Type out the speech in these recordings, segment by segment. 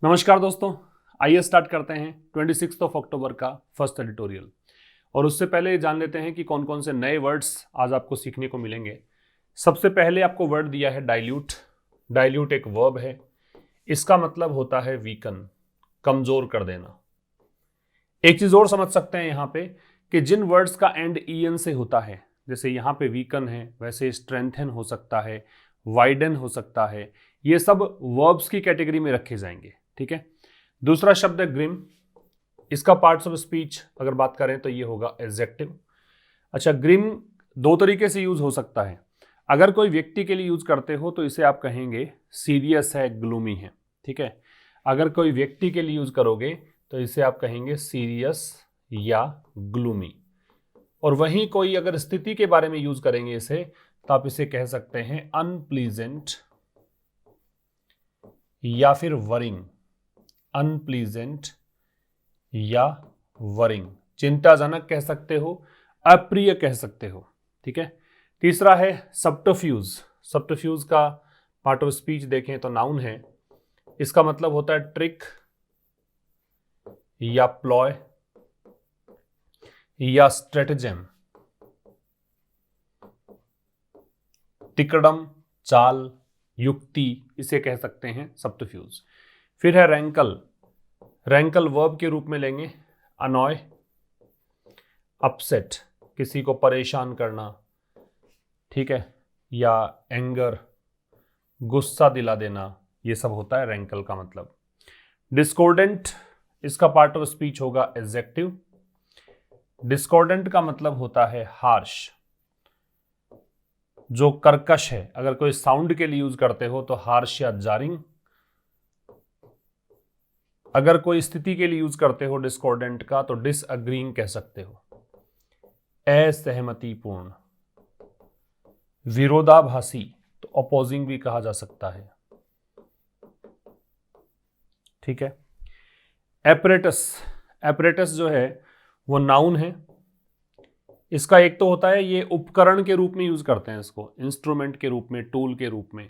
नमस्कार दोस्तों, आइए स्टार्ट करते हैं 26 अक्टूबर का फर्स्ट एडिटोरियल। और उससे पहले जान लेते हैं कि कौन कौन से नए वर्ड्स आज आपको सीखने को मिलेंगे। सबसे पहले आपको वर्ड दिया है डाइल्यूट। डाइल्यूट एक वर्ब है, इसका मतलब होता है वीकन, कमजोर कर देना। एक चीज और समझ सकते हैं यहाँ पे कि जिन वर्ड्स का एंड en से होता है, जैसे यहाँ पे वीकन है, वैसे स्ट्रेंथन हो सकता है, वाइडन हो सकता है, ये सब वर्ब्स की कैटेगरी में रखे जाएंगे। ठीक है। दूसरा शब्द है ग्रिम। इसका पार्ट्स ऑफ स्पीच अगर बात करें तो ये होगा एडजेक्टिव। अच्छा, ग्रिम दो तरीके से यूज हो सकता है। अगर कोई व्यक्ति के लिए यूज करते हो तो इसे आप कहेंगे सीरियस है, ग्लूमी है। ठीक है। अगर कोई व्यक्ति के लिए यूज करोगे तो इसे आप कहेंगे सीरियस या ग्लूमी। और वहीं कोई अगर स्थिति के बारे में यूज करेंगे इसे, तो आप इसे कह सकते हैं अनप्लीजेंट या फिर वरिंग। अनप्लीजेंट या वरिंग, चिंताजनक कह सकते हो, अप्रिय कह सकते हो। ठीक है। तीसरा है सब्टरफ्यूज। सब्टरफ्यूज का पार्ट ऑफ स्पीच देखें तो नाउन है। इसका मतलब होता है ट्रिक या प्लॉय या स्ट्रेटजेम, तिकड़म, चाल, युक्ति, इसे कह सकते हैं सब्टरफ्यूज। फिर है रैंकल। रैंकल वर्ब के रूप में लेंगे अनॉय, अपसेट, किसी को परेशान करना। ठीक है। या एंगर, गुस्सा दिला देना, ये सब होता है रैंकल का मतलब। डिस्कॉर्डेंट, इसका पार्ट ऑफ स्पीच होगा एडजेक्टिव। डिस्कॉर्डेंट का मतलब होता है हार्श, जो कर्कश है। अगर कोई साउंड के लिए यूज करते हो तो हार्श या जारिंग। अगर कोई स्थिति के लिए यूज करते हो डिस्कॉर्डेंट का तो डिसअग्रीइंग कह सकते हो, असहमतिपूर्ण। विरोधाभासी तो अपोजिंग भी कहा जा सकता है। ठीक है। एपरेटस। एपरेटस जो है वो नाउन है। इसका एक तो होता है ये उपकरण के रूप में यूज करते हैं इसको, इंस्ट्रूमेंट के रूप में, टूल के रूप में।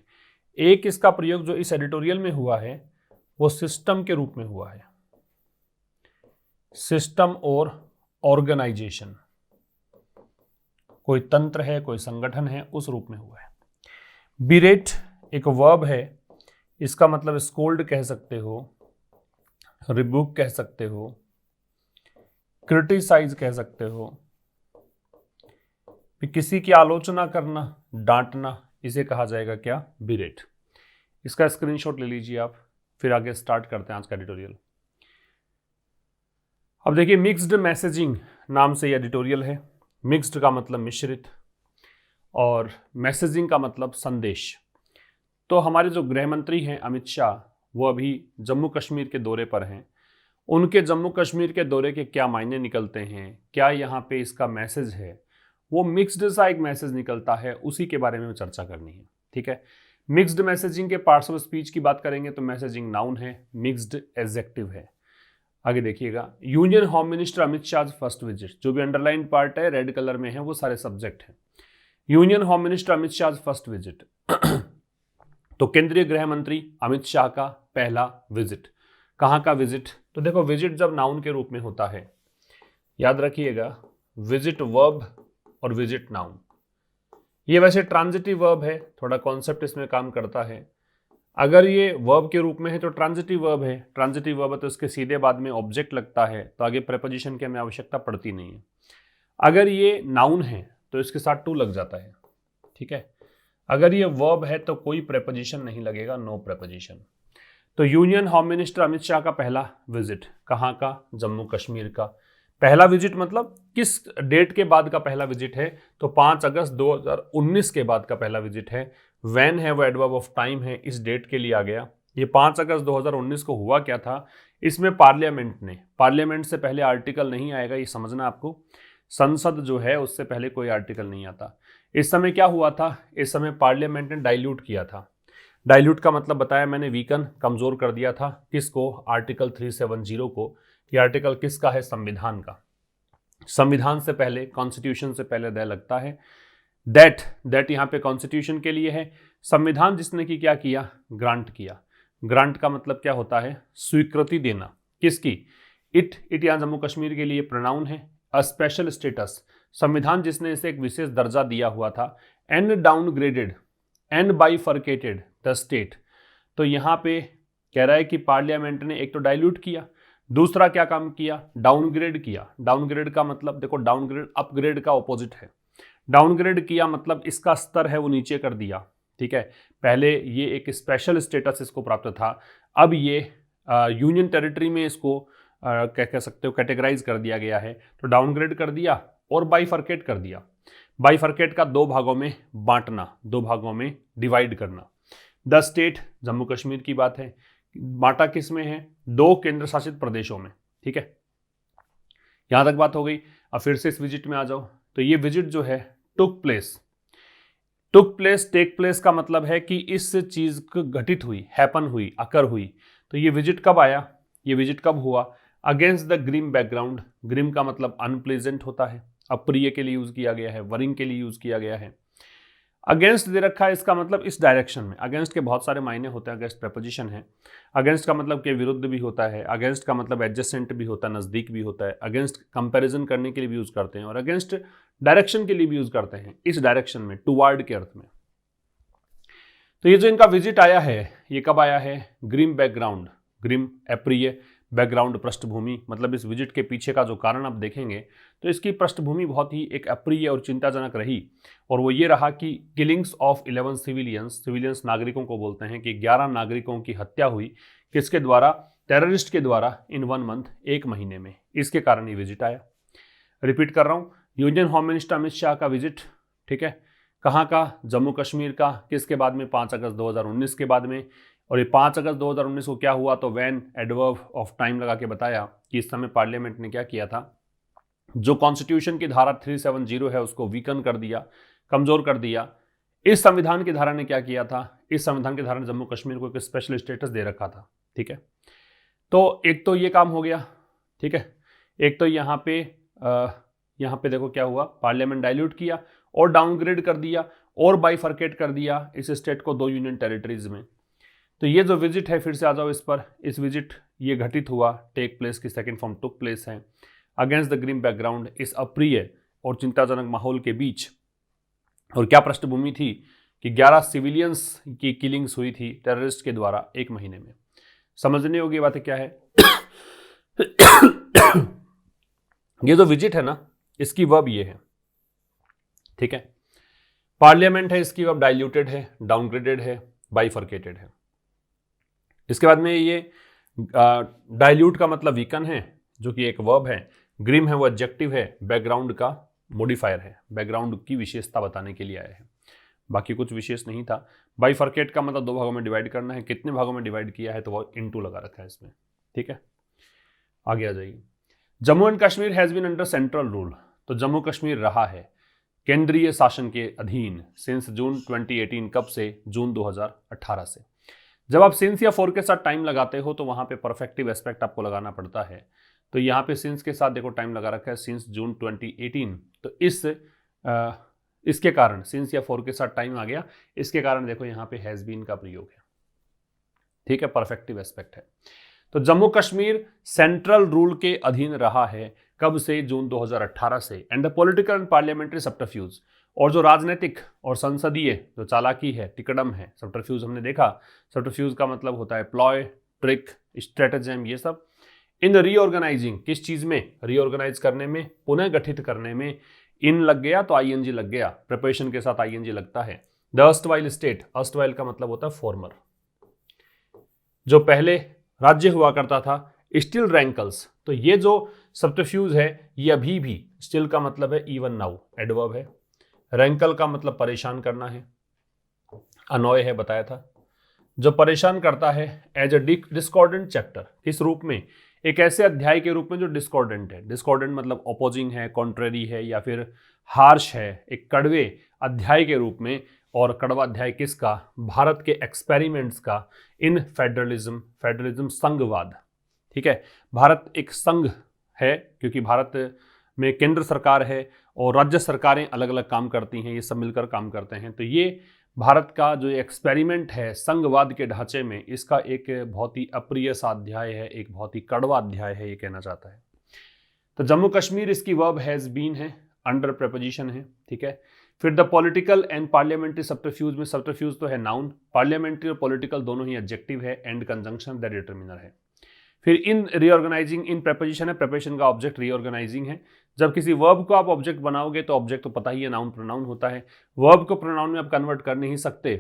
एक इसका प्रयोग जो इस एडिटोरियल में हुआ है वो सिस्टम के रूप में हुआ है। सिस्टम और ऑर्गेनाइजेशन, कोई तंत्र है, कोई संगठन है, उस रूप में हुआ है। बिरेट एक वर्ब है। इसका मतलब स्कोल्ड कह सकते हो, रिबुक कह सकते हो, क्रिटिसाइज कह सकते हो। किसी की आलोचना करना, डांटना, इसे कहा जाएगा क्या? बिरेट। इसका स्क्रीनशॉट ले लीजिए आप, फिर आगे स्टार्ट करते हैं आज का एडिटोरियल। अब देखिए, मिक्स्ड मैसेजिंग नाम से ये एडिटोरियल है। मिक्स्ड का मतलब मिश्रित और मैसेजिंग का मतलब संदेश। तो हमारे जो गृह मंत्री हैं अमित शाह, वो अभी जम्मू कश्मीर के दौरे पर हैं। उनके जम्मू कश्मीर के दौरे के क्या मायने निकलते हैं, क्या यहाँ पे इसका मैसेज है, वो मिक्स्ड सा एक मैसेज निकलता है, उसी के बारे में चर्चा करनी है। ठीक है। मिक्स्ड मैसेजिंग के पार्ट्स ऑफ स्पीच की बात करेंगे तो मैसेजिंग नाउन है, मिक्स्ड एडजेक्टिव है। आगे देखिएगा, union home minister Amit Shah first visit. जो भी अंडरलाइन पार्ट है रेड कलर में है वो सारे सब्जेक्ट हैं। Union home minister Amit Shah first visit तो केंद्रीय गृह मंत्री अमित शाह का पहला विजिट। कहाँ का विजिट? तो देखो, विजिट जब नाउन के रूप में होता है, याद रखिएगा, विजिट वर्ब और विजिट नाउन। ये वैसे ट्रांजिटिव वर्ब है, थोड़ा कॉन्सेप्ट इसमें काम करता है। अगर ये वर्ब के रूप में है तो ट्रांजिटिव वर्ब है। ट्रांजिटिव वर्ब है तो इसके सीधे बाद में ऑब्जेक्ट लगता है, तो आगे प्रेपोजिशन की हमें आवश्यकता पड़ती नहीं है। अगर ये नाउन है तो इसके साथ टू लग जाता है। ठीक है। अगर ये वर्ब है तो कोई प्रेपोजिशन नहीं लगेगा, नो प्रेपोजिशन। तो union home minister Amit Shah का पहला विजिट, कहाँ का? जम्मू कश्मीर का। पहला विजिट मतलब किस डेट के बाद का पहला विजिट है? तो 5 अगस्त 2019 के बाद का पहला विजिट है। वैन है वो एडवर्ब ऑफ टाइम है, इस डेट के लिए आ गया। ये 5 अगस्त 2019 को हुआ क्या था? इसमें पार्लियामेंट से पहले आर्टिकल नहीं आएगा, ये समझना आपको। संसद जो है उससे पहले कोई आर्टिकल नहीं आता। इस समय क्या हुआ था? इस समय पार्लियामेंट ने डाइल्यूट किया था। डाइल्यूट का मतलब बताया मैंने, वीकन, कमजोर कर दिया था। किसको? आर्टिकल 370 को। ये आर्टिकल किसका है? संविधान का। संविधान से पहले, कॉन्स्टिट्यूशन से पहले द लगता है। दैट यहाँ पे कॉन्स्टिट्यूशन के लिए है। संविधान जिसने क्या किया? ग्रांट किया। ग्रांट का मतलब क्या होता है? स्वीकृति देना। किसकी? इट यहाँ जम्मू कश्मीर के लिए प्रोनाउन है। अ स्पेशल स्टेटस, संविधान जिसने इसे एक विशेष दर्जा दिया हुआ था। And downgraded and bifurcated the state, तो यहाँ पे कह रहा है कि पार्लियामेंट ने एक तो डाइल्यूट किया, दूसरा क्या काम किया? डाउनग्रेड किया। डाउनग्रेड का मतलब देखो, डाउनग्रेड अपग्रेड का ऑपोजिट है। डाउनग्रेड किया मतलब इसका स्तर है वो नीचे कर दिया, ठीक है। पहले ये एक स्पेशल स्टेटस इसको प्राप्त था, अब ये यूनियन टेरिटरी में इसको क्या कह सकते हो, कैटेगराइज कर दिया गया है। तो डाउनग्रेड कर दिया और बाइफर्केट कर दिया। बाइफर्केट का दो भागों में बांटना, दो भागों में डिवाइड करना। द स्टेट जम्मू कश्मीर की बात है, बांटा किस में है? 2 केंद्र शासित प्रदेशों में, ठीक है। यहां तक बात हो गई। अब फिर से इस विजिट में आ जाओ। तो ये विजिट जो है टुक प्लेस, टेक प्लेस का मतलब है कि इस चीज घटित हुई, हैपन हुई, अकर हुई। तो ये विजिट कब आया? ये विजिट कब हुआ? Against the grim background. Grim का मतलब अनप्लेजेंट होता है, अप्रिय के लिए यूज किया गया है, वरिंग के लिए यूज किया गया है। अगेंस्ट दे रखा है, इसका मतलब इस डायरेक्शन में। अगेंस्ट के बहुत सारे मायने होते हैं, अगेंस्ट प्रपोजिशन है। अगेंस्ट का मतलब के विरुद्ध भी होता है, अगेंस्ट का मतलब एडजेसेंट भी होता है, नजदीक भी होता है। अगेंस्ट कंपैरिजन करने के लिए भी यूज करते हैं, और अगेंस्ट डायरेक्शन के लिए भी यूज करते हैं, इस डायरेक्शन में, टुवर्ड के अर्थ में। तो ये जो इनका विजिट आया है, ये कब आया है? ग्रीम बैकग्राउंड, ग्रीम अप्रिय, बैकग्राउंड पृष्ठभूमि, मतलब इस विजिट के पीछे का जो कारण आप देखेंगे तो इसकी पृष्ठभूमि बहुत ही एक अप्रिय और चिंताजनक रही, और वो ये रहा कि किलिंग्स ऑफ 11 सिविलियंस नागरिकों को बोलते हैं कि 11 नागरिकों की हत्या हुई। किसके द्वारा? टेररिस्ट के द्वारा, इन 1 मंथ, 1 महीने में। इसके कारण ये विजिट आया। रिपीट कर रहा हूँ, union home minister Amit Shah का विजिट, ठीक है। कहाँ का? जम्मू कश्मीर का। किसके बाद में? 5 अगस्त 2019 के बाद में। और ये 5 अगस्त 2019 को क्या हुआ? तो वैन एडवर्ब ऑफ टाइम लगा के बताया कि इस समय पार्लियामेंट ने क्या किया था, जो कॉन्स्टिट्यूशन की धारा 370 है उसको वीकन कर दिया, कमजोर कर दिया। इस संविधान की धारा ने क्या किया था? इस संविधान की धारा ने जम्मू कश्मीर को एक स्पेशल स्टेटस दे रखा था, ठीक है। तो एक तो ये काम हो गया, ठीक है। एक तो यहाँ पे देखो क्या हुआ, पार्लियामेंट डाइल्यूट किया और डाउनग्रेड कर दिया और बाइफर्केट कर दिया इस स्टेट को 2 यूनियन टेरिटरीज में। तो ये जो विजिट है, फिर से आ जाओ इस पर, इस विजिट ये घटित हुआ, टेक प्लेस की सेकंड फॉर्म टुक प्लेस है, अगेंस्ट द ग्रीन बैकग्राउंड, इस अप्रिय और चिंताजनक माहौल के बीच। और क्या पृष्ठभूमि थी कि 11 सिविलियंस की किलिंग्स हुई थी टेररिस्ट के द्वारा 1 महीने में। समझने योग्य बात क्या है? ये जो विजिट है ना, इसकी वर्ब ये है, ठीक है। पार्लियामेंट है, इसकी वर्ब डाइल्यूटेड है, डाउनग्रेडेड है, बाइफर्केटेड है। इसके बाद में ये डाइल्यूट का मतलब वीकन है, जो कि एक वर्ब है। ग्रीम है वो एडजेक्टिव है, बैकग्राउंड का मॉडिफायर है, बैकग्राउंड की विशेषता बताने के लिए आया है, बाकी कुछ विशेष नहीं था। बाइफर्केट का मतलब 2 भागों में डिवाइड करना है। कितने भागों में डिवाइड किया है? तो वो इनटू लगा रखा है इसमें, ठीक है। आगे आ जाइए। Jammu and Kashmir has been under central rule, तो जम्मू कश्मीर रहा है केंद्रीय शासन के अधीन सिंस जून 2018। कब से? जून 2018 से। जब आप सिंस या फॉर के साथ टाइम लगाते हो तो वहां पे परफेक्टिव एस्पेक्ट आपको लगाना पड़ता है। तो यहाँ पे सिंस के साथ देखो टाइम लगा रखा है, सिंस जून 2018। तो इसके कारण सिंस या फॉर के साथ टाइम आ गया, इसके कारण देखो यहाँ पे हैज बीन का प्रयोग है, ठीक है, परफेक्टिव एस्पेक्ट है। तो जम्मू कश्मीर सेंट्रल रूल के अधीन रहा है, कब से? जून 2018 से। And the political and parliamentary subterfuge, और जो राजनीतिक और संसदीय जो चालाकी है, टिकड़म है, सब्टरफ्यूज हमने देखा। सब्टरफ्यूज का मतलब होता है प्लॉय, ट्रिक, स्ट्रेटेजम, ये सब। इन रीऑर्गेनाइजिंग, किस चीज में? रीऑर्गेनाइज करने में, पुनः गठित करने में। इन लग गया तो आईएनजी लग गया, प्रिपरेशन के साथ आईएनजी लगता है। द अर्स्टवाइल स्टेट, अर्स्टवाइल का मतलब होता है फॉर्मर, जो पहले राज्य हुआ करता था। स्टिल रैंकल्स, तो ये जो सब्टरफ्यूज है ये अभी भी, स्टिल का मतलब है इवन नाउ, एडवर्ब है। रैंकल का मतलब परेशान करना है, अनॉय है, बताया था, जो परेशान करता है। एज अ डिस्कॉर्डेंट चैप्टर, किस रूप में? एक ऐसे अध्याय के रूप में जो डिस्कॉर्डेंट है। डिस्कॉर्डेंट मतलब ऑपोजिंग है, कॉन्ट्रेरी है, या फिर हार्श है, एक कड़वे अध्याय के रूप में। और कड़वा अध्याय किसका? भारत के एक्सपेरिमेंट्स का इन फेडरलिज्म संघवाद, ठीक है। भारत एक संघ है क्योंकि भारत में केंद्र सरकार है और राज्य सरकारें अलग अलग काम करती हैं, ये सब मिलकर काम करते हैं। तो ये भारत का जो एक्सपेरिमेंट है संघवाद के ढांचे में, इसका एक बहुत ही अप्रिय सा अध्याय है, एक बहुत ही कड़वा अध्याय है, ये कहना चाहता है। तो जम्मू कश्मीर इसकी वर्ब हैज बीन है, अंडर प्रपोजिशन है, ठीक है। फिर द पॉलिटिकल एंड पार्लियामेंट्री सब्टरफ्यूज में सब्टरफ्यूज तो है नाउन, पार्लियामेंट्री और पॉलिटिकल दोनों ही एडजेक्टिव है, एंड कंजंक्शन द डिटरमिनर है। फिर इन रीऑर्गेनाइजिंग, इन प्रेपोजिशन है, प्रेपोजिशन का ऑब्जेक्ट रीऑर्गेनाइजिंग है। जब किसी वर्ब को आप ऑब्जेक्ट बनाओगे तो ऑब्जेक्ट तो पता ही है नाउन प्रोनाउन होता है, वर्ब को प्रोनाउन में आप कन्वर्ट कर नहीं सकते,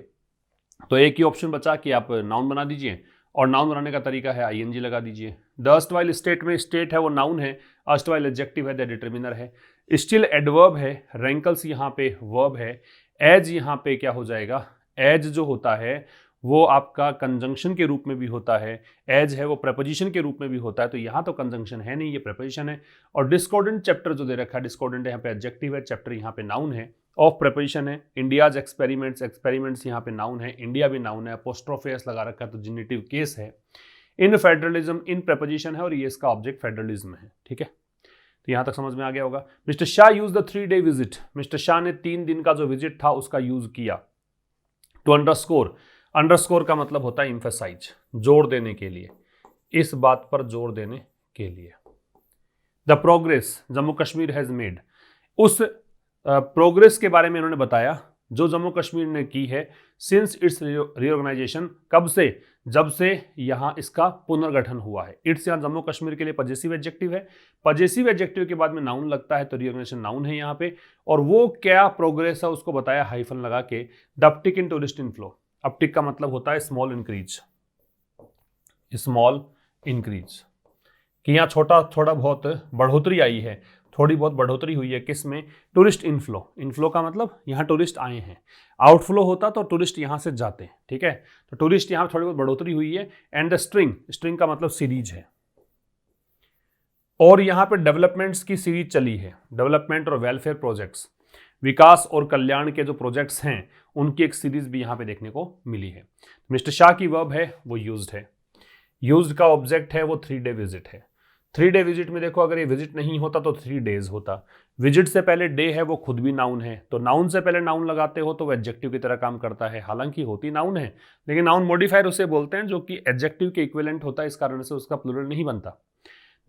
तो एक ही ऑप्शन बचा कि आप नाउन बना दीजिए, और नाउन बनाने का तरीका है आईएनजी लगा दीजिए। द अर्स्टवाइल स्टेट में स्टेट है वो नाउन है, अर्स्टवाइल एडजेक्टिव है, द डिटरमिनर है। स्टिल एडवर्ब है, रैंकल्स यहाँ पे वर्ब है, एज यहाँ पे क्या हो जाएगा, एज जो होता है वो आपका कंजंक्शन के रूप में भी होता है, एज है वो प्रपोजिशन के रूप में भी होता है, तो यहाँ तो कंजंक्शन है नहीं, ये प्रपोजिशन है। और डिस्कॉर्डेंट चैप्टर जो दे रखा है, डिस्कॉर्डेंट यहाँ पे एडजेक्टिव है, चैप्टर यहाँ पे नाउन है, ऑफ प्रपोजिशन है। इंडियाज एक्सपेरिमेंट्स, एक्सपेरिमेंट्स यहाँ पे नाउन है, इंडिया भी नाउन है, अपोस्ट्रोफी एस लगा रखा है तो जेनिटिव केस है। इन फेडरलिज्म, इन प्रपोजिशन है और ये इसका ऑब्जेक्ट फेडरलिज्म है, ठीक है। तो यहाँ तक समझ में आ गया होगा। Mister Shah use the 3 day visit, mister Shah ने 3 दिन का जो विजिट था उसका यूज किया। टू अंडरस्कोर, अंडरस्कोर का मतलब होता है इम्फेसाइज, जोर देने के लिए, इस बात पर जोर देने के लिए। The progress Jammu Kashmir has made, उस प्रोग्रेस के बारे में इन्होंने बताया जो जम्मू कश्मीर ने की है सिंस इट्स रीऑर्गेनाइजेशन, कब से, जब से यहाँ इसका पुनर्गठन हुआ है। इट्स यहाँ जम्मू कश्मीर के लिए पजेसिव एडजेक्टिव है, पजेसिव एडजेक्टिव के बाद में नाउन लगता है तो रीऑर्गेनाइजेशन नाउन है यहाँ पे। और वो क्या प्रोग्रेस है उसको बताया हाइफन लगा के, the uptick in tourist inflow. Uptick का मतलब होता है स्मॉल इंक्रीज, स्मॉल इंक्रीज, कि यहाँ थोड़ा बहुत बढ़ोतरी आई है, थोड़ी बहुत बढ़ोतरी हुई है किस में, टूरिस्ट इनफ्लो। इनफ्लो का मतलब यहाँ टूरिस्ट आए हैं, आउटफ्लो होता तो टूरिस्ट यहाँ से जाते हैं, ठीक है। तो टूरिस्ट यहाँ थोड़ी बहुत बढ़ोतरी हुई है। एंड द स्ट्रिंग, स्ट्रिंग का मतलब सीरीज है, और यहाँ पे डेवलपमेंट्स की सीरीज चली है, डेवलपमेंट और वेलफेयर प्रोजेक्ट्स, विकास और कल्याण के जो प्रोजेक्ट्स हैं उनकी एक सीरीज भी यहाँ पे देखने को मिली है। मिस्टर शाह की वर्ब है वो यूज्ड है, यूज्ड का ऑब्जेक्ट है वो 3 डे विजिट है। 3 डे विजिट में देखो अगर ये विजिट नहीं होता तो 3 डेज होता, विजिट से पहले डे है वो खुद भी नाउन है, तो नाउन से पहले नाउन लगाते हो तो वो एडजेक्टिव की तरह काम करता है, हालांकि होती नाउन है लेकिन नाउन मॉडिफायर उसे बोलते हैं जो कि एडजेक्टिव के इक्विवेलेंट होता है, इस कारण से उसका प्लूरल नहीं बनता।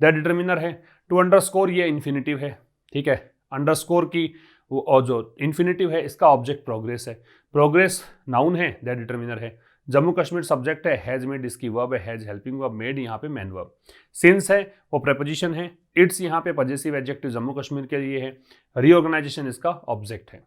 द डिटरमिनर है। टू अंडरस्कोर ये इन्फिनिटिव है, ठीक है, अंडरस्कोर की और जो इन्फिनिटिव है इसका ऑब्जेक्ट प्रोग्रेस है, प्रोग्रेस नाउन है, दैट डिटरमिनर है। जम्मू कश्मीर सब्जेक्ट है, हैज मेड इसकी वर्ब है, हैज हेल्पिंग वर्ब, मेड यहाँ पे मैन वर्ब। सिंस है वो प्रेपोजिशन है, इट्स यहाँ पे पजेसिव एडजेक्टिव जम्मू कश्मीर के लिए है, रीऑर्गेनाइजेशन इसका ऑब्जेक्ट है।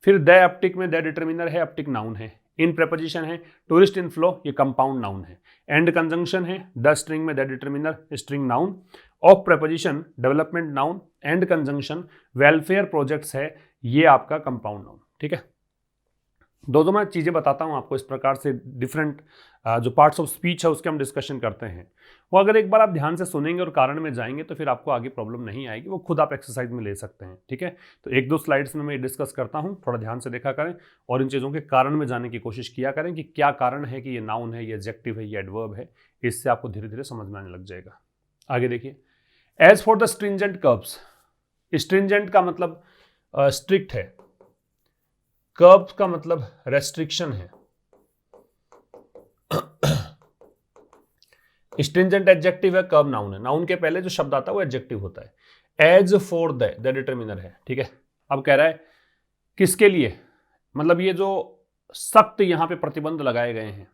फिर द अपटिक में द डिटरमिनर है, अपटिक नाउन है, इन प्रेपोजिशन है, टूरिस्ट इनफ्लो ये कंपाउंड नाउन है, एंड कंजंक्शन है, द स्ट्रिंग में the determiner, string noun, of preposition development noun, and conjunction welfare projects है, ये आपका कंपाउंड नाउन, ठीक है। दो मैं चीज़ें बताता हूँ आपको, इस प्रकार से डिफरेंट जो पार्ट्स ऑफ स्पीच है उसके हम डिस्कशन करते हैं, वो अगर एक बार आप ध्यान से सुनेंगे और कारण में जाएंगे तो फिर आपको आगे प्रॉब्लम नहीं आएगी, वो खुद आप एक्सरसाइज में ले सकते हैं, ठीक है। तो 1-2 स्लाइड्स में मैं डिस्कस करता हूँ, थोड़ा ध्यान से देखा करें और इन चीज़ों के कारण में जाने की कोशिश किया करें कि क्या कारण है कि ये नाउन है, ये एडजेक्टिव है, ये एडवर्ब है, इससे आपको धीरे धीरे समझ में आने लग जाएगा। आगे देखिए, as for the stringent curbs, stringent का मतलब स्ट्रिक्ट है, कर्ब का मतलब रेस्ट्रिक्शन है। स्ट्रिंजेंट एडजेक्टिव है, कर्ब नाउन है, नाउन के पहले जो शब्द आता है वो एडजेक्टिव होता है। एज फॉर द डिटरमिनर है, ठीक है। अब कह रहा है किसके लिए, मतलब ये जो सख्त यहां पे प्रतिबंध लगाए गए हैं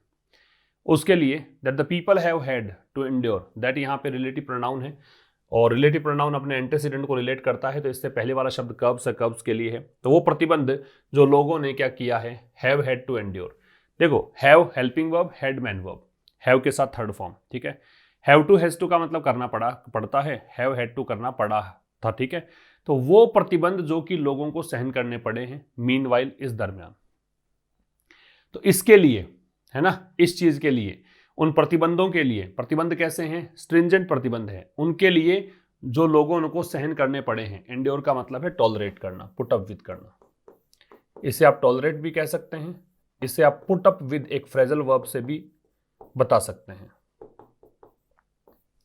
उसके लिए, that the people have had to endure, that यहां पे रिलेटिव प्रोनाउन है और रिलेटिव प्रोनाउन अपने एंटीसीडेंट को रिलेट करता है, तो इससे पहले वाला शब्द कर्ब्स है, कर्ब्स के लिए है, तो वो प्रतिबंध जो लोगों ने क्या किया है, हैव हैड टू एंड्योर। देखो have helping verb, had man verb, have के साथ थर्ड फॉर्म, ठीक है। हैव टू हैज टू का मतलब करना पड़ता है, हैव हैड टू करना पड़ा था, ठीक है। तो वो प्रतिबंध जो कि लोगों को सहन करने पड़े हैं मीनवाइल, इस दरमियान, तो इसके लिए है ना, इस चीज के लिए, उन प्रतिबंधों के लिए, प्रतिबंध कैसे हैं, स्ट्रिंजेंट प्रतिबंध है, उनके लिए जो लोगों को सहन करने पड़े हैं। एंड्योर का मतलब है टॉलरेट करना, पुट अप विद करना, इसे आप टॉलरेट भी कह सकते हैं, इसे आप पुट अप विद एक फ्रेजल वर्ब से भी बता सकते हैं,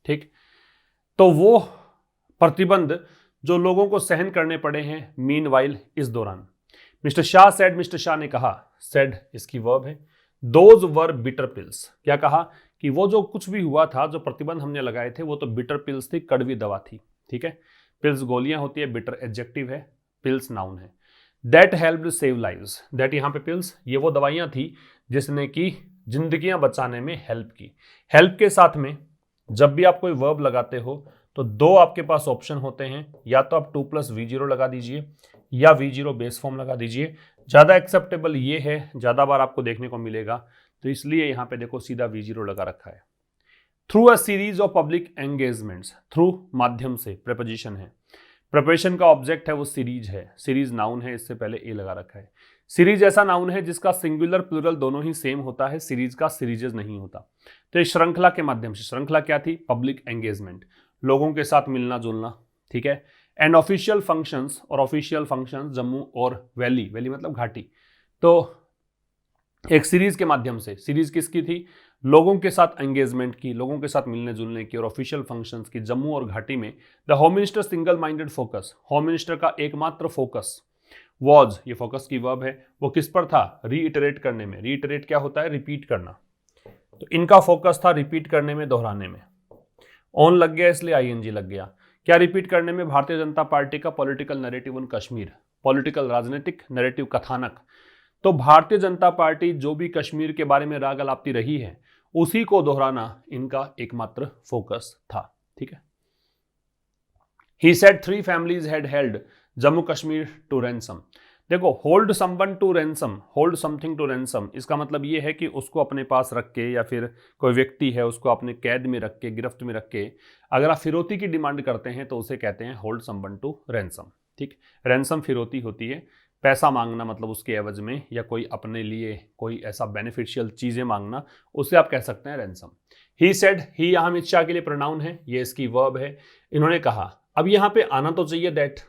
ठीक। तो वो प्रतिबंध जो लोगों को सहन करने पड़े हैं मीनवाइल, इस दौरान। Mister Shah said, mister Shah ने कहा, सेड इसकी वर्ब है। दोज वर बिटर पिल्स, क्या कहा कि वो जो कुछ भी हुआ था, जो प्रतिबंध हमने लगाए थे, वो तो बिटर पिल्स थी, कड़वी दवा थी। ठीक है, पिल्स गोलियां होती है, बिटर एडजेक्टिव है, पिल्स नाउन है। That helped save lives, that यहाँ पे पिल्स, ये वो दवाइयां थी जिसने की जिंदगियां बचाने में हेल्प की। हेल्प के साथ में जब भी आप कोई वर्ब लगाते हो तो दो आपके पास ऑप्शन होते हैं, या तो आप 2+V0 लगा दीजिए या V0 बेस फॉर्म लगा दीजिए। ज़्यादा एक्सेप्टेबल ये है, ज़्यादा बार आपको देखने को मिलेगा, तो इसलिए यहाँ पे देखो सीधा V0 लगा रखा है। Through a series of public engagements, through माध्यम से प्रेपोजिशन है, प्रिपरेशन का ऑब्जेक्ट है वो सीरीज है, सीरीज नाउन है, इससे पहले ए लगा रखा है। सीरीज ऐसा नाउन है जिसका सिंगुलर प्लूरल दोनों ही सेम होता है, सीरीज का सीरीजेस नहीं होता। तो इस श्रृंखला के माध्यम से, श्रृंखला क्या थी, पब्लिक एंगेजमेंट, लोगों के साथ मिलना जुलना। ठीक है, एंड ऑफिशियल फंक्शंस, और ऑफिशियल फंक्शंस जम्मू और वैली, वैली मतलब घाटी। तो एक सीरीज के माध्यम से, सीरीज किसकी थी, लोगों के साथ एंगेजमेंट की, लोगों के साथ मिलने जुलने की और ऑफिशियल फंक्शंस की, जम्मू और घाटी में। The home minister single minded focus, home minister का एकमात्र फोकस, वॉज, ये फोकस की वर्ब है, वो किस पर था, रीइटरेट करने में। रीइटरेट क्या होता है, रिपीट करना, तो इनका फोकस था रिपीट करने में, दोहराने में। ऑन लग गया इसलिए आईएनजी लग गया। क्या रिपीट करने में, भारतीय जनता पार्टी का political narrative on Kashmir, political राजनीतिक नैरेटिव कथानक। तो भारतीय जनता पार्टी जो भी कश्मीर के बारे में राग अलापती रही है उसी को दोहराना इनका एकमात्र फोकस था। ठीक है, he said 3 families had held Jammu Kashmir to ransom. देखो, hold someone to ransom, hold something to ransom, इसका मतलब ये है कि उसको अपने पास रख के, या फिर कोई व्यक्ति है उसको अपने कैद में रख के, गिरफ्त में रख के अगर आप फिरौती की डिमांड करते हैं तो उसे कहते हैं होल्ड समवन टू रैंसम। ठीक, रैंसम फिरौती होती है, पैसा मांगना, मतलब उसके एवज में, या कोई अपने लिए कोई ऐसा बेनिफिशियल चीजें मांगना, उसे आप कह सकते हैं रैंसम। ही सेड, ही यहाँ अमित शाह के लिए प्रोनाउन है, ये इसकी वर्ब है। इन्होंने कहा, अब यहाँ पे आना तो चाहिए दैट,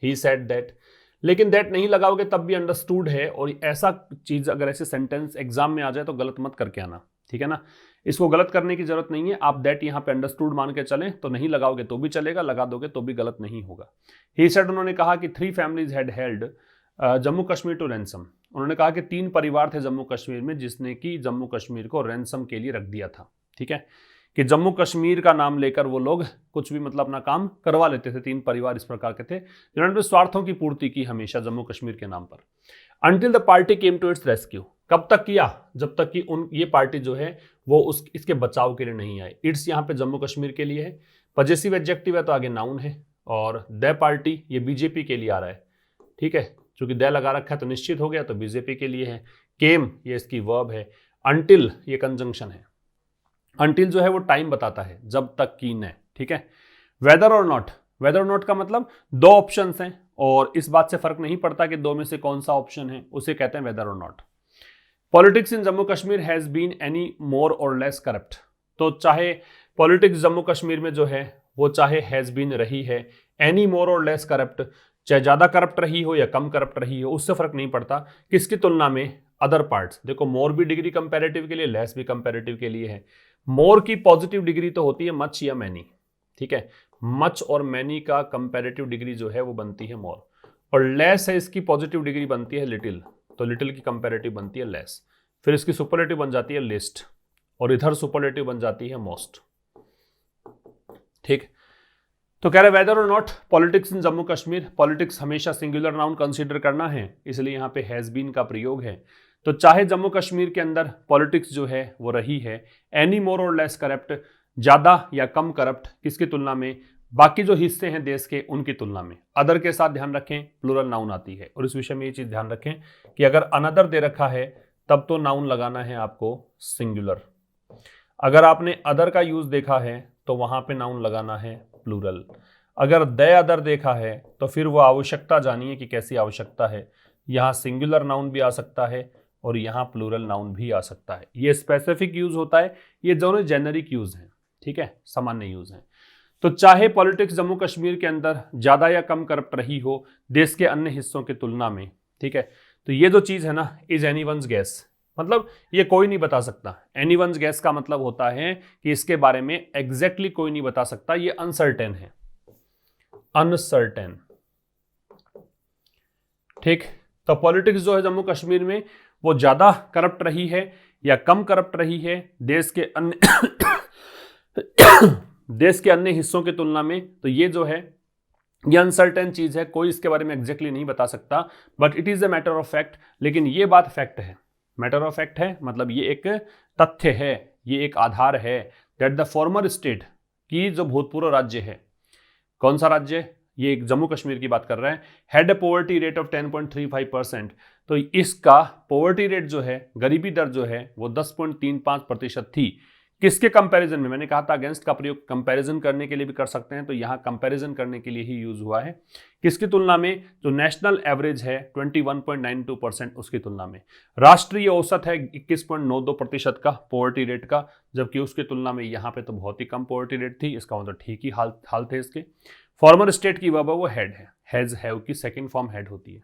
ही सेड दैट, लेकिन दैट नहीं लगाओगे तब भी अंडरस्टूड है। और ऐसा चीज अगर ऐसे सेंटेंस एग्जाम में आ जाए तो गलत मत करके आना, ठीक है ना, इसको गलत करने की जरूरत नहीं है। आप दैट यहाँ पे अंडरस्टूड मान के चलें तो नहीं लगाओगे तो भी चलेगा, लगा दोगे तो भी गलत नहीं होगा। ही सेड, उन्होंने कहा कि 3 families had held Jammu Kashmir to ransom. उन्होंने कहा कि 3 परिवार थे जम्मू कश्मीर में जिसने कि जम्मू कश्मीर को रैंसम के लिए रख दिया था। ठीक है, कि जम्मू कश्मीर का नाम लेकर वो लोग कुछ भी मतलब अपना काम करवा लेते थे। 3 परिवार इस प्रकार के थे जिन्होंने स्वार्थों की पूर्ति की हमेशा जम्मू कश्मीर के नाम पर। Until the party came to its rescue, कब तक किया, जब तक कि ये पार्टी जो है वो इसके बचाव के लिए नहीं आए। इट्स यहाँ पे जम्मू कश्मीर के लिए है, पजेसिव एडजेक्टिव है तो आगे नाउन है, और द पार्टी ये बीजेपी के लिए आ रहा है। ठीक है, चूंकि द लगा रखा है तो निश्चित हो गया, तो बीजेपी के लिए है। केम ये इसकी वर्ब है, अनटिल ये कंजंक्शन है। अनटिल जो है वो टाइम बताता है, जब तक की न। ठीक है, वेदर और नॉट, वेदर और नॉट का मतलब 2 ऑप्शंस हैं और इस बात से फर्क नहीं पड़ता कि 2 में से कौन सा ऑप्शन है, उसे कहते हैं वेदर और not. Politics in Jammu Kashmir has been any more और लेस करप्ट, तो चाहे पॉलिटिक्स जम्मू कश्मीर में जो है वो चाहे हैज बीन रही है, एनी मोर और लेस करप्ट, चाहे ज्यादा करप्ट रही हो या कम करप्ट रही हो, उससे फर्क नहीं पड़ता। किसकी तुलना में, अदर पार्ट्स। देखो, मोर भी डिग्री कंपैरेटिव के लिए, लेस भी कंपैरेटिव के लिए है। मोर की पॉजिटिव डिग्री तो होती है मच या मैनी। ठीक है, मच और मैनी का कंपैरेटिव डिग्री जो है वो बनती है मोर, और लेस है इसकी पॉजिटिव डिग्री बनती है लिटिल, तो लिटिल की कंपैरेटिव बनती है लेस। फिर इसकी सुपरलेटिव बन जाती है लिस्ट, और इधर सुपरलेटिव बन जाती है मोस्ट। ठीक, तो कह रहे वेदर और not politics in Jammu Kashmir, politics हमेशा सिंगुलर नाउन कंसीडर करना है, इसलिए यहाँ पे हैज बीन का प्रयोग है। तो चाहे जम्मू कश्मीर के अंदर पॉलिटिक्स जो है वो रही है एनी मोर और लेस करप्ट, ज्यादा या कम करप्ट, किसकी तुलना में, बाकी जो हिस्से हैं देश के उनकी तुलना में। अदर के साथ ध्यान रखें प्लूरल नाउन आती है, और इस विषय में ये चीज ध्यान रखें कि अगर अनदर दे रखा है तब तो नाउन लगाना है आपको सिंगुलर, अगर आपने अदर का यूज देखा है तो वहां पे नाउन लगाना है प्लूरल। अगर द अदर देखा है तो फिर वो आवश्यकता जानिए कि कैसी आवश्यकता है, यहाँ सिंगुलर नाउन भी आ सकता है और यहाँ प्लूरल नाउन भी आ सकता है। ये स्पेसिफिक यूज होता है, ये दोनों जेनरिक यूज हैं। ठीक है, सामान्य यूज हैं। तो चाहे पॉलिटिक्स जम्मू कश्मीर के अंदर ज्यादा या कम करप्ट रही हो देश के अन्य हिस्सों की तुलना में, ठीक है, तो ये जो चीज है ना, इज एनीवन्स गेस, मतलब ये कोई नहीं बता सकता। एनीवन्स गेस का मतलब होता है कि इसके बारे में एग्जैक्टली कोई नहीं बता सकता, ये अनसर्टेन है, अनसर्टेन। ठीक, तो पॉलिटिक्स जो है जम्मू कश्मीर में वो ज़्यादा करप्ट रही है या कम करप्ट रही है देश के अन्य हिस्सों की तुलना में, तो ये जो है ये अनसर्टेन चीज़ है, कोई इसके बारे में एग्जैक्टली नहीं बता सकता, but it is a matter of fact. लेकिन ये बात फैक्ट है, मैटर ऑफ फैक्ट है, मतलब ये एक तथ्य है, ये एक आधार है दैट द फॉर्मर स्टेट की जो भूतपूर्व राज्य है, कौन सा राज्य, ये एक जम्मू कश्मीर की बात कर रहे हैं, had a poverty rate of 10.35%। तो इसका पॉवर्टी रेट जो है, गरीबी दर जो है वो 10.35% थी। किसके कंपैरिजन में, मैंने कहा था अगेंस्ट का प्रयोग कंपैरिजन करने के लिए भी कर सकते हैं, तो यहाँ कंपैरिजन करने के लिए ही यूज हुआ है। किसकी तुलना में, जो नेशनल एवरेज है 21.92% उसकी तुलना में। राष्ट्रीय औसत है 21.92% का पॉवर्टी रेट का, जबकि उसकी तुलना में यहाँ पे तो बहुत ही कम पॉवर्टी रेट थी। इसका मतलब ठीक ही हाल थे इसके। फॉर्मर स्टेट की वर्ब वो हैड है, हैज हैव की सेकेंड फॉर्म हैड होती है।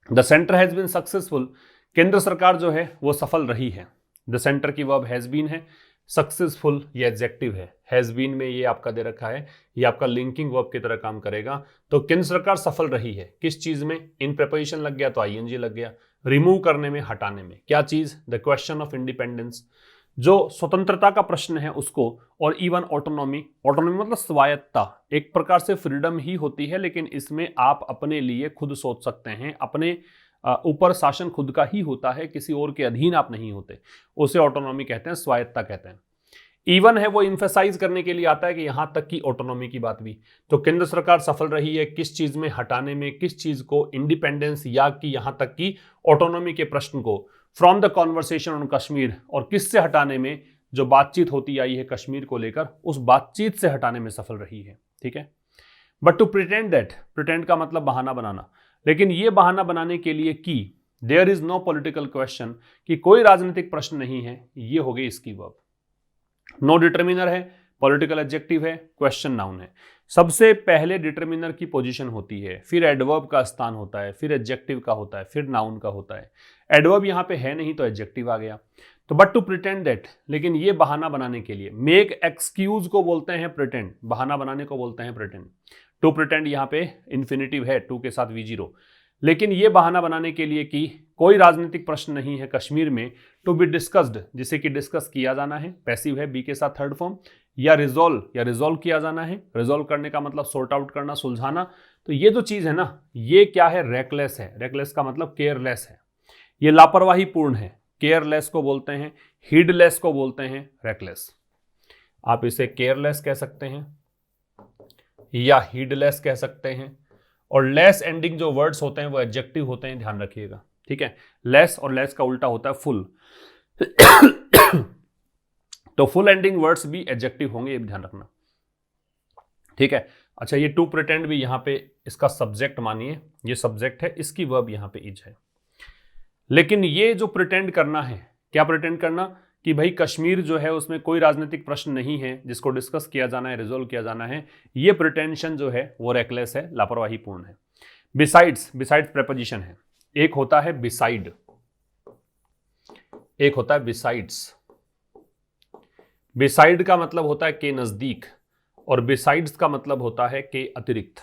The centre has been successful, केंद्र सरकार जो है वो सफल रही है। द सेंटर की वर्ब हैज बीन है, सक्सेसफुल ये एडजेक्टिव है, हैज बीन में ये आपका दे रखा है, ये आपका लिंकिंग वर्ब की तरह काम करेगा। तो केंद्र सरकार सफल रही है किस चीज में, इन प्रेपोजिशन लग गया तो आईएनजी लग गया, रिमूव करने में, हटाने में। क्या चीज, द क्वेश्चन ऑफ इंडिपेंडेंस, जो स्वतंत्रता का प्रश्न है उसको, और इवन ऑटोनॉमी, ऑटोनॉमी मतलब स्वायत्तता, एक प्रकार से फ्रीडम ही होती है, लेकिन इसमें आप अपने लिए खुद सोच सकते हैं, अपने ऊपर शासन खुद का ही होता है, किसी और के अधीन आप नहीं होते, उसे ऑटोनॉमी कहते हैं, स्वायत्तता कहते हैं। इवन है वो इम्फेसाइज करने के लिए आता है कि यहां तक की ऑटोनॉमी की बात भी। तो केंद्र सरकार सफल रही है किस चीज में, हटाने में, किस चीज को, इंडिपेंडेंस या कि यहां तक की ऑटोनॉमी के प्रश्न को from the conversation on Kashmir, और किससे हटाने में, जो बातचीत होती आई है कश्मीर को लेकर, उस बातचीत से हटाने में सफल रही है। ठीक है, but to pretend that, pretend का मतलब बहाना बनाना, लेकिन यह बहाना बनाने के लिए कि there is no political question, कि कोई राजनीतिक प्रश्न नहीं है, ये हो गई इसकी वर्ब। नो डिटर्मिनर है, पॉलिटिकल एडजेक्टिव है, क्वेश्चन नाउन है। सबसे पहले डिटर्मिनर की पोजीशन होती है, फिर एडवर्ब का स्थान होता है, फिर एडजेक्टिव का होता है, फिर नाउन का होता है। एडवर्ब यहां पे है नहीं तो एडजेक्टिव आ गया। तो बट टू प्रिटेंड दैट, लेकिन ये बहाना बनाने के लिए, मेक एक्सक्यूज को बोलते हैं प्रिटेंड, बहाना बनाने को बोलते हैं प्रिटेंड। टू प्रिटेंड यहाँ पे इन्फिनिटिव है, टू के साथ V0, लेकिन ये बहाना बनाने के लिए कि कोई राजनीतिक प्रश्न नहीं है कश्मीर में, टू बी डिस्कस्ड, जिसे कि डिस्कस किया जाना है, पैसिव है, बी के साथ थर्ड फॉर्म, या रिजॉल्व किया जाना है। रिजॉल्व करने का मतलब सॉर्ट आउट करना, सुलझाना। तो ये जो चीज है ना, ये क्या है, रेकलेस है। रेकलेस का मतलब केयरलेस है, ये लापरवाही पूर्ण है। केयरलेस को बोलते हैं, हीडलेस को बोलते हैं रेकलेस। आप इसे केयरलेस कह सकते हैं या हीडलेस कह सकते हैं। और लेस एंडिंग जो वर्ड्स होते हैं वो एडजेक्टिव होते हैं, ध्यान रखिएगा। ठीक है, लेस और लेस का उल्टा होता है फुल। तो फुल एंडिंग वर्ड्स भी एडजेक्टिव होंगे, ये भी ध्यान रखना। ठीक है, अच्छा, ये टू प्रिटेंड भी यहाँ पे इसका सब्जेक्ट मानिए, ये सब्जेक्ट है, इसकी वर्ब यहाँ पे इज है। लेकिन ये जो प्रिटेंड करना है, क्या प्रिटेंड करना, कि भाई कश्मीर जो है उसमें कोई राजनीतिक प्रश्न नहीं है जिसको डिस्कस किया जाना है, रिजोल्व किया जाना है, ये प्रिटेंशन जो है वो रेकलेस है, लापरवाही पूर्ण है। बिसाइड्स, बिसाइड्स प्रेपोजिशन है, एक होता है बिसाइड, एक होता है बिसाइड्स। बिसाइड का मतलब होता है के नजदीक, और बिसाइड्स का मतलब होता है के अतिरिक्त।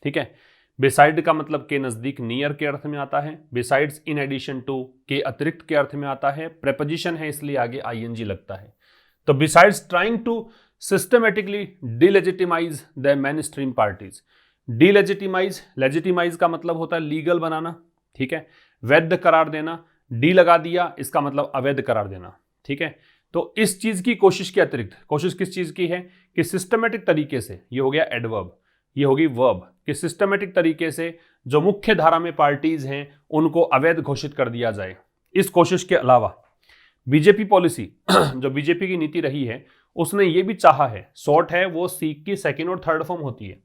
ठीक है, बिसाइड का मतलब के नजदीक, नियर के अर्थ में आता है। बिसाइड्स इन एडिशन टू, के अतिरिक्त के अर्थ में आता है। प्रेपोजिशन है इसलिए आगे आईएनजी लगता है। तो besides trying to systematically delegitimise the mainstream parties. Delegitimise, legitimise का मतलब होता है लीगल बनाना। ठीक है, वैध करार देना, डी लगा दिया, इसका मतलब अवैध करार देना। ठीक है, तो इस चीज की कोशिश के अतिरिक्त, कोशिश किस चीज की है, कि सिस्टमेटिक तरीके से, ये हो गया एडवर्ब, ये होगी वर्ब, कि सिस्टमेटिक तरीके से जो मुख्य धारा में पार्टीज हैं उनको अवैध घोषित कर दिया जाए। इस कोशिश के अलावा बीजेपी पॉलिसी, जो बीजेपी की नीति रही है, उसने ये भी चाहा है, शॉर्ट है वो सीक की सेकेंड और थर्ड फॉर्म होती है।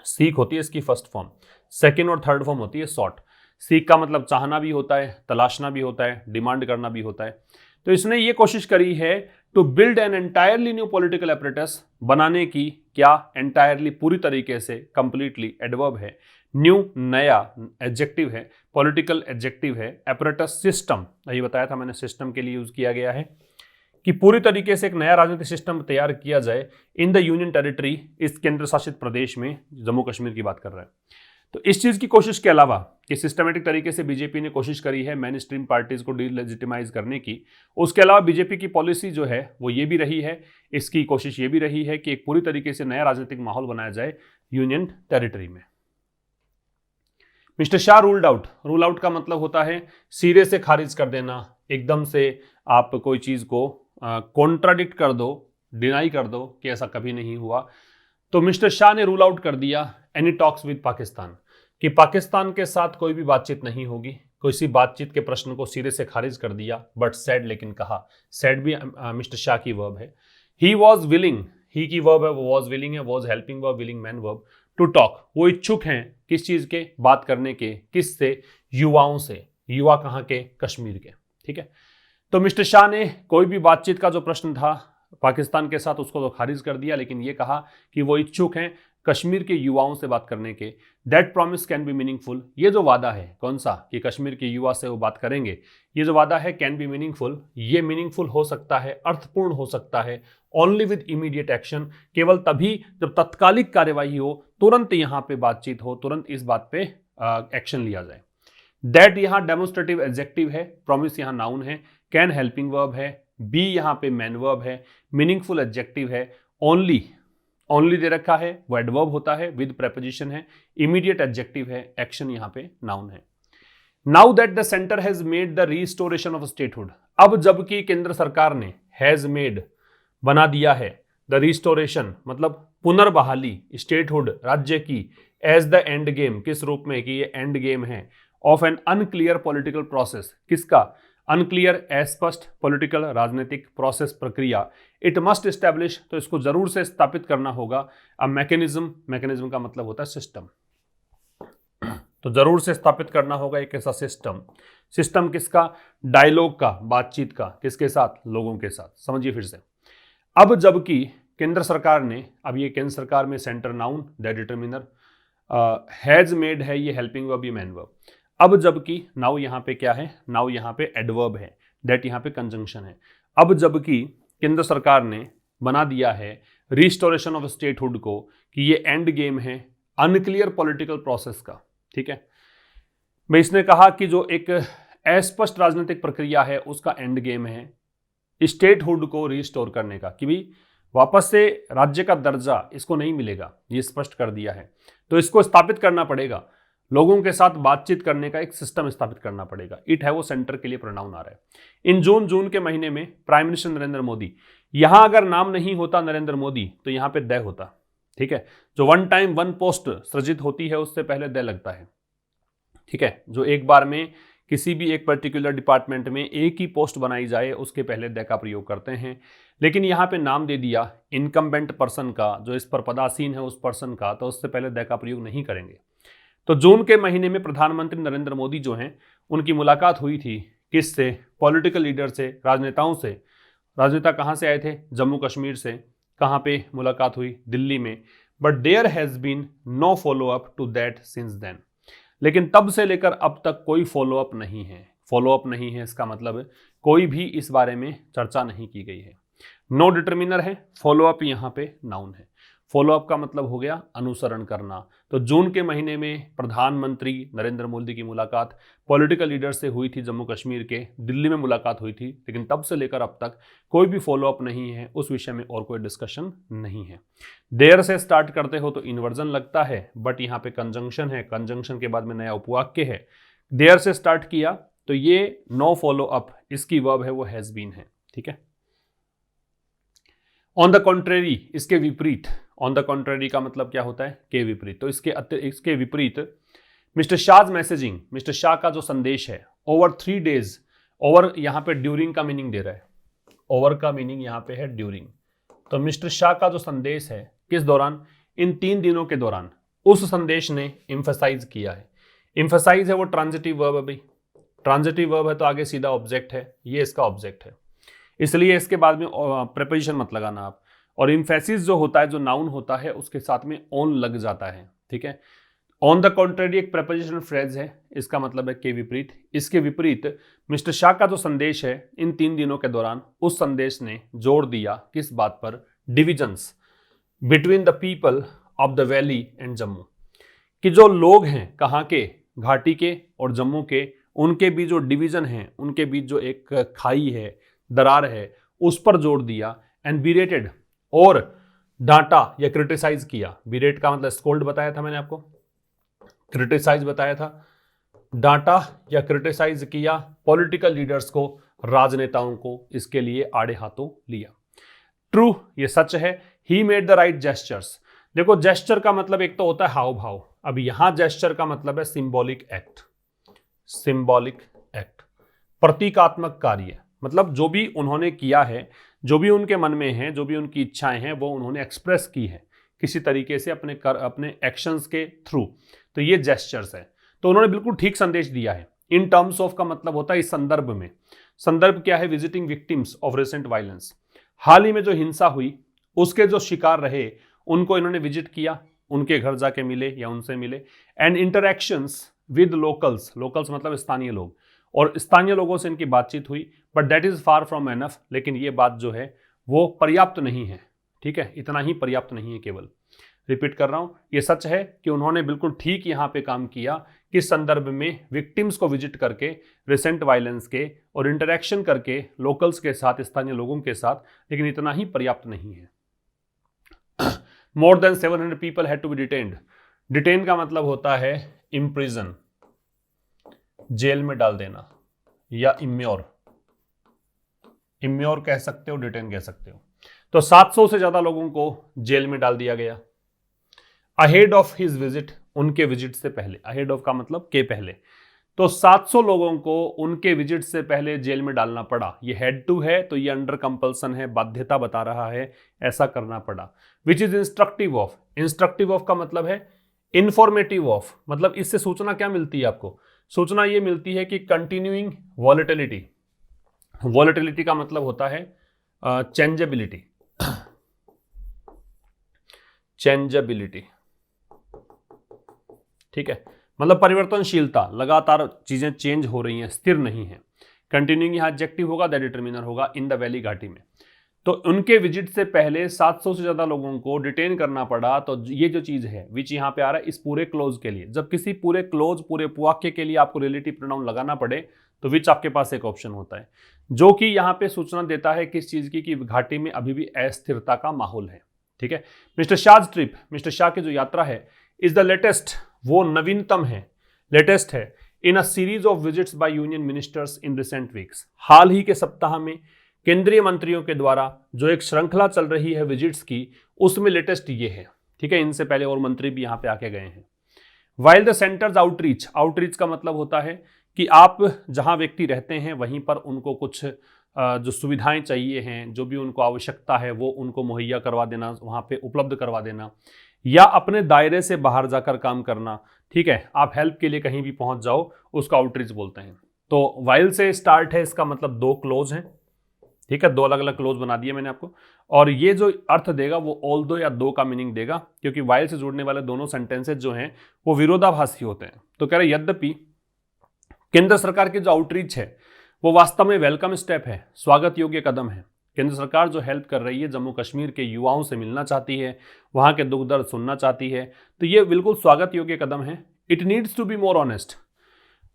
सीक होती है इसकी फर्स्ट फॉर्म, सेकेंड और थर्ड फॉर्म होती है शॉर्ट। सीक का मतलब चाहना भी होता है, तलाशना भी होता है, डिमांड करना भी होता है। तो इसने ये कोशिश करी है to build an entirely new political apparatus, बनाने की, क्या, एंटायरली पूरी तरीके से, कंप्लीटली एडवर्ब है, न्यू नया एडजेक्टिव है, पॉलिटिकल एडजेक्टिव है, एपरेटस सिस्टम, यही बताया था मैंने, सिस्टम के लिए यूज किया गया है, कि पूरी तरीके से एक नया राजनीतिक सिस्टम तैयार किया जाए इन द यूनियन टेरिटरी, इस केंद्र शासित प्रदेश में, जम्मू कश्मीर की बात कर रहे हैं। तो इस चीज की कोशिश के अलावा कि सिस्टमेटिक तरीके से बीजेपी ने कोशिश करी है मेन स्ट्रीम पार्टीज को डीलेजिटिमाइज करने की, उसके अलावा बीजेपी की पॉलिसी जो है वो ये भी रही है, इसकी कोशिश ये भी रही है कि एक पूरी तरीके से नया राजनीतिक माहौल बनाया जाए यूनियन टेरिटरी में। मिस्टर शाह रूल आउट का मतलब होता है सिरे से खारिज कर देना, एकदम से आप कोई चीज को कॉन्ट्राडिक्ट कर दो, डिनाई कर दो कि ऐसा कभी नहीं हुआ। तो मिस्टर शाह ने रूल आउट कर दिया एनी टॉक्स विद पाकिस्तान, कि पाकिस्तान के साथ कोई भी बातचीत नहीं होगी, किसी बातचीत के प्रश्न को सिरे से खारिज कर दिया। बट सैड, लेकिन कहा, सैड भी मिस्टर शाह की वर्ब है। ही वॉज विलिंग, ही की वर्ब है, वो वॉज विलिंग है, was helping verb, willing main verb, to talk, वो इच्छुक हैं किस चीज के, बात करने के, किससे, युवाओं से। युवा कहाँ के, कश्मीर के, ठीक है। तो मिस्टर शाह ने कोई भी बातचीत का जो प्रश्न था पाकिस्तान के साथ उसको तो खारिज कर दिया, लेकिन ये कहा कि वो इच्छुक हैं कश्मीर के युवाओं से बात करने के। That promise can be meaningful, ये जो वादा है, कौन सा, कि कश्मीर के युवा से वो बात करेंगे, ये जो वादा है कैन बी मीनिंगफुल, ये मीनिंगफुल हो सकता है, अर्थपूर्ण हो सकता है ओनली विद इमीडिएट एक्शन, केवल तभी जब तत्कालिक कार्यवाही हो, तुरंत यहाँ पे बातचीत हो, तुरंत इस बात पे एक्शन लिया जाए। दैट यहाँ डेमोन्स्ट्रेटिव एडजेक्टिव है, प्रॉमिस यहाँ नाउन है, कैन हेल्पिंग वर्ब है, बी यहाँ पे मैन वर्ब है, मीनिंगफुल एडजेक्टिव है, ओनली दे रखा है, वो एडवर्ब होता है, विद प्रेपोजिशन है, इमीडिएट एडजेक्टिव है, एक्शन यहाँ पे नाउन है। Now that the centre has made the restoration of statehood, अब जबकि केंद्र सरकार ने हैज मेड बना दिया है, द रिस्टोरेशन मतलब पुनर्बहाली, स्टेटहुड राज्य की, एज द एंड गेम, किस रूप में, कि ये एंड गेम है, of an unclear political process, किसका, अनक्लियर, अस्पष्ट, पॉलिटिकल राजनीतिक प्रोसेस प्रक्रिया, इट मस्ट एस्टैब्लिश, तो इसको जरूर से स्थापित करना होगा, अ मैकेनिज्म, मैकेनिज्म का मतलब होता है सिस्टम, तो जरूर से स्थापित करना होगा एक ऐसा सिस्टम। सिस्टम किसका, डायलॉग का, बातचीत का, किसके साथ, लोगों के साथ। समझिए फिर से, अब जबकि केंद्र सरकार ने, अब ये केंद्र सरकार में centre noun, that determiner, has made है, ये हेल्पिंग वर्ब, ये मैन वर्ब। अब जबकि, नाउ यहाँ पे क्या है, नाउ यहाँ पे एडवर्ब है, दैट यहाँ पे कंजंक्शन है। अब जबकि केंद्र सरकार ने बना दिया है रिस्टोरेशन ऑफ स्टेटहुड को, कि ये एंड गेम है अनक्लियर पॉलिटिकल प्रोसेस का, ठीक है। मैं इसने कहा कि जो एक अस्पष्ट राजनीतिक प्रक्रिया है उसका एंड गेम है स्टेटहुड को रिस्टोर करने का, कि भी वापस से राज्य का दर्जा इसको नहीं मिलेगा, ये स्पष्ट कर दिया है। तो इसको स्थापित करना पड़ेगा, लोगों के साथ बातचीत करने का एक सिस्टम स्थापित करना पड़ेगा। इट है वो सेंटर के लिए प्रोनाउन आ रहा है। इन जून के महीने में प्राइम मिनिस्टर नरेंद्र मोदी, यहां अगर नाम नहीं होता नरेंद्र मोदी तो यहां पे द होता, ठीक है। जो वन टाइम वन पोस्ट सृजित होती है उससे पहले द लगता है, ठीक है। जो एक बार में किसी भी एक पर्टिकुलर डिपार्टमेंट में एक ही पोस्ट बनाई जाए उसके पहले द का प्रयोग करते हैं, लेकिन यहाँ पे नाम दे दिया इनकम्बेंट पर्सन का, जो इस पर पदासीन है उस पर्सन का, तो उससे पहले द का प्रयोग नहीं करेंगे। तो जून के महीने में प्रधानमंत्री नरेंद्र मोदी जो हैं उनकी मुलाकात हुई थी, किससे, पॉलिटिकल लीडर से, राजनेताओं से। राजनेता कहाँ से आए थे, जम्मू कश्मीर से। कहाँ पे मुलाकात हुई, दिल्ली में। But there has been no follow up to that since then, लेकिन तब से लेकर अब तक कोई फॉलो अप नहीं है। फॉलो अप नहीं है इसका मतलब कोई भी इस बारे में चर्चा नहीं की गई है। नो डिटरमिनर है, फॉलो अप यहाँ पे नाउन है। फॉलो अप का मतलब हो गया अनुसरण करना। तो जून के महीने में प्रधानमंत्री नरेंद्र मोदी की मुलाकात पॉलिटिकल लीडर से हुई थी, जम्मू कश्मीर के, दिल्ली में मुलाकात हुई थी, लेकिन तब से लेकर अब तक कोई भी फॉलो अप नहीं है, उस विषय में और कोई डिस्कशन नहीं है। देर से स्टार्ट करते हो तो इन्वर्जन लगता है, बट यहाँ पे कंजंक्शन है, कंजंक्शन के बाद में नया उपवाक्य है। देर से स्टार्ट किया तो ये नो फॉलो अप, इसकी वर्ब है वो हैज बीन है, ठीक है। ऑन द कॉन्ट्रेरी, इसके विपरीत। ऑन द कॉन्ट्रेरी का मतलब क्या होता है, के विपरीत। तो इसके विपरीत mister Shah's messaging, mister Shah का जो संदेश है, ओवर 3 days, ओवर यहाँ पे ड्यूरिंग का मीनिंग दे रहा है, ओवर का मीनिंग यहाँ पे है ड्यूरिंग। तो मिस्टर शाह का जो संदेश है किस दौरान, इन 3 दिनों के दौरान, उस संदेश ने एम्फसाइज किया है। एम्फसाइज है वो ट्रांजिटिव वर्ब है भाई, ट्रांजिटिव वर्ब है तो आगे सीधा ऑब्जेक्ट है, ये इसका ऑब्जेक्ट है, इसलिए इसके बाद में प्रेपोजिशन मत लगाना आप। और इम्फेसिस जो होता है, जो नाउन होता है, उसके साथ में ऑन लग जाता है, ठीक है। ऑन द कॉन्ट्रेरी एक प्रेपोजिशनल फ्रेज है, इसका मतलब है के विपरीत। इसके विपरीत मिस्टर शाह का जो संदेश है इन 3 दिनों के दौरान, उस संदेश ने जोर दिया किस बात पर, divisions between the people of the valley and Jammu, कि जो लोग हैं कहाँ के, घाटी के और जम्मू के, उनके बीच जो डिवीजन है, उनके बीच जो एक खाई है, दरार है, उस पर जोर दिया। एंड बिरेटेड, और डांटा या क्रिटिसाइज किया। बिरेट का मतलब स्कोल्ड बताया था मैंने आपको, क्रिटिसाइज बताया था। डांटा या क्रिटिसाइज किया पॉलिटिकल लीडर्स को, राजनेताओं को, इसके लिए आड़े हाथों लिया। ट्रू, ये सच है। He made the right gestures. देखो जेस्चर का मतलब एक तो होता है हाव भाव, अब यहां जेस्चर का मतलब है सिंबॉलिक एक्ट। सिंबॉलिक एक्ट, प्रतीकात्मक कार्य, मतलब जो भी उन्होंने किया है, जो भी उनके मन में है, जो भी उनकी इच्छाएं हैं, वो उन्होंने एक्सप्रेस की है किसी तरीके से अपने एक्शंस के थ्रू। तो ये जेस्चर्स है। तो उन्होंने बिल्कुल ठीक संदेश दिया है। इन टर्म्स ऑफ का मतलब होता है इस संदर्भ में। संदर्भ क्या है? Visiting victims of recent violence. हाल ही में जो हिंसा हुई उसके जो शिकार रहे उनको इन्होंने विजिट किया, उनके घर जाके मिले या उनसे मिले। And interactions with locals, locals मतलब स्थानीय लोग, और स्थानीय लोगों से इनकी बातचीत हुई। But that is far from enough, लेकिन ये बात जो है वो पर्याप्त नहीं है। ठीक है, इतना ही पर्याप्त नहीं है केवल। रिपीट कर रहा हूं, ये सच है कि उन्होंने बिल्कुल ठीक यहां पे काम किया किस संदर्भ में? विक्टिम्स को विजिट करके, रिसेंट वायलेंस के, और इंटरैक्शन करके लोकल्स के साथ, स्थानीय लोगों के साथ, लेकिन इतना ही पर्याप्त नहीं है। More than 700 people had to be detained. Detain का मतलब होता है इम्प्रिजन, जेल में डाल देना, या इम्योर, इम्योर कह सकते हो, डिटेन कह सकते हो। तो 700 से ज्यादा लोगों को जेल में डाल दिया गया। अहेड ऑफ हिज विजिट, उनके विजिट से पहले। अहेड ऑफ का मतलब के पहले। तो 700 लोगों को उनके विजिट से पहले जेल में डालना पड़ा। ये हेड टू है तो ये अंडर कंपल्सन है, बाध्यता बता रहा है, ऐसा करना पड़ा। Which is instructive of. Instructive of का मतलब है इंफॉर्मेटिव ऑफ, मतलब इससे सूचना क्या मिलती है आपको? सूचना ये मिलती है कि कंटिन्यूइंग वॉलेटिलिटी। वॉलेटिलिटी का मतलब होता है चेंजेबिलिटी, चेंजेबिलिटी। ठीक है, मतलब परिवर्तनशीलता, लगातार चीजें चेंज हो रही हैं, स्थिर नहीं है। कंटिन्यूइंग यहां एडजेक्टिव होगा, दैट डिटरमिनर होगा इन द वैली, घाटी में। तो उनके विजिट से पहले 700 से ज्यादा लोगों को डिटेन करना पड़ा। तो ये जो चीज है विच यहां पे आ रहा है इस पूरे क्लोज के लिए। जब किसी पूरे क्लोज, पूरे वाक्य के लिए आपको रिलेटिव प्रोनाउन लगाना पड़े तो विच आपके पास एक ऑप्शन होता है, जो कि यहां पे सूचना देता है किस चीज की, कि घाटी में अभी भी अस्थिरता का माहौल है। ठीक है, mister Shah trip, mister Shah की जो यात्रा है, इज द लेटेस्ट, वो नवीनतम है, लेटेस्ट है, in a series of visits by union ministers in recent weeks. हाल ही के सप्ताह में केंद्रीय मंत्रियों के द्वारा जो एक श्रृंखला चल रही है विजिट्स की, उसमें लेटेस्ट ये है। ठीक है, इनसे पहले और मंत्री भी यहां पे आके गए हैं। While the centres outreach, outreach का मतलब होता है कि आप जहां व्यक्ति रहते हैं वहीं पर उनको कुछ जो सुविधाएं चाहिए हैं, जो भी उनको आवश्यकता है, वो उनको मुहैया करवा देना, वहां पे उपलब्ध करवा देना, या अपने दायरे से बाहर जाकर काम करना। ठीक है, आप हेल्प के लिए कहीं भी पहुंच जाओ, उसको आउटरीच बोलते हैं। तो वाइल से स्टार्ट है, इसका मतलब दो क्लोज हैं। ठीक है, दो अलग अलग क्लोज बना दिए मैंने आपको। और ये जो अर्थ देगा वो ऑल दो या दो का मीनिंग देगा, क्योंकि वाइल से जुड़ने वाले दोनों सेंटेंसेज जो हैं वो विरोधाभासी होते हैं। तो कह रहे यद्यपि केंद्र सरकार की जो आउटरीच है वो वास्तव में वेलकम स्टेप है, स्वागत योग्य कदम है। केंद्र सरकार जो हेल्प कर रही है, जम्मू कश्मीर के युवाओं से मिलना चाहती है, वहां के दुख दर्द सुनना चाहती है, तो ये बिल्कुल स्वागत योग्य कदम है। It needs to be more honest,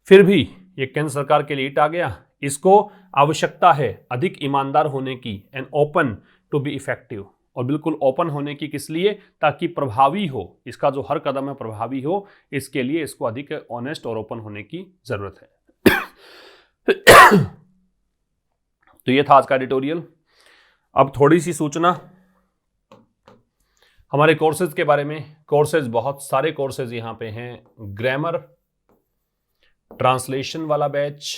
फिर भी ये केंद्र सरकार के लिए इट आ गया, इसको आवश्यकता है अधिक ईमानदार होने की, and open to be effective, और बिल्कुल ओपन होने की किस लिए? ताकि प्रभावी हो, इसका जो हर कदम है प्रभावी हो, इसके लिए इसको अधिक ऑनेस्ट और ओपन होने की जरूरत है। तो ये था आज का एडिटोरियल। अब थोड़ी सी सूचना हमारे कोर्सेज के बारे में। कोर्सेज, बहुत सारे कोर्सेज यहां पे हैं। ग्रामर, ट्रांसलेशन वाला बैच,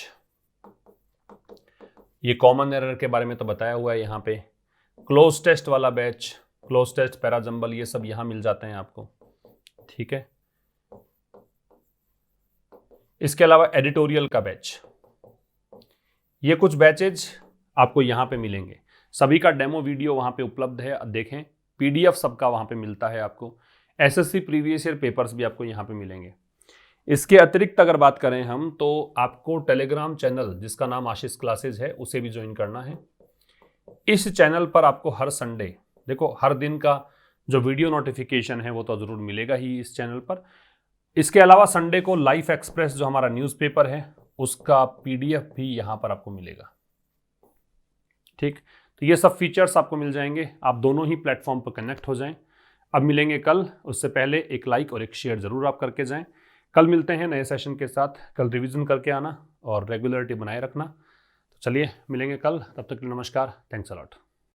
ये कॉमन एरर के बारे में तो बताया हुआ है यहाँ पे। क्लोज टेस्ट वाला बैच, क्लोज टेस्ट, पैराजंबल, ये सब यहां मिल जाते हैं आपको। ठीक है, इसके अलावा एडिटोरियल का बैच, ये कुछ बैचेज आपको यहां पे मिलेंगे। सभी का डेमो वीडियो वहां पे उपलब्ध है, देखें। पीडीएफ सबका वहां पे मिलता है आपको। एसएससी प्रीवियस ईयर पेपर्स भी आपको यहां पे मिलेंगे। इसके अतिरिक्त अगर बात करें हम, तो आपको टेलीग्राम चैनल जिसका नाम आशीष क्लासेज है, उसे भी ज्वाइन करना है। इस चैनल पर आपको हर संडे, देखो हर दिन का जो वीडियो नोटिफिकेशन है वो तो जरूर मिलेगा ही इस चैनल पर, इसके अलावा संडे को लाइफ एक्सप्रेस जो हमारा न्यूज़पेपर है उसका PDF भी यहाँ पर आपको मिलेगा। ठीक, तो ये सब फीचर्स आपको मिल जाएंगे, आप दोनों ही प्लेटफॉर्म पर कनेक्ट हो जाएं। अब मिलेंगे कल, उससे पहले एक लाइक और एक शेयर जरूर आप करके जाएं। कल मिलते हैं नए सेशन के साथ, कल रिवीजन करके आना और रेगुलरिटी बनाए रखना। तो चलिए मिलेंगे कल, तब तक के लिए नमस्कार, थैंक्स अ लॉट।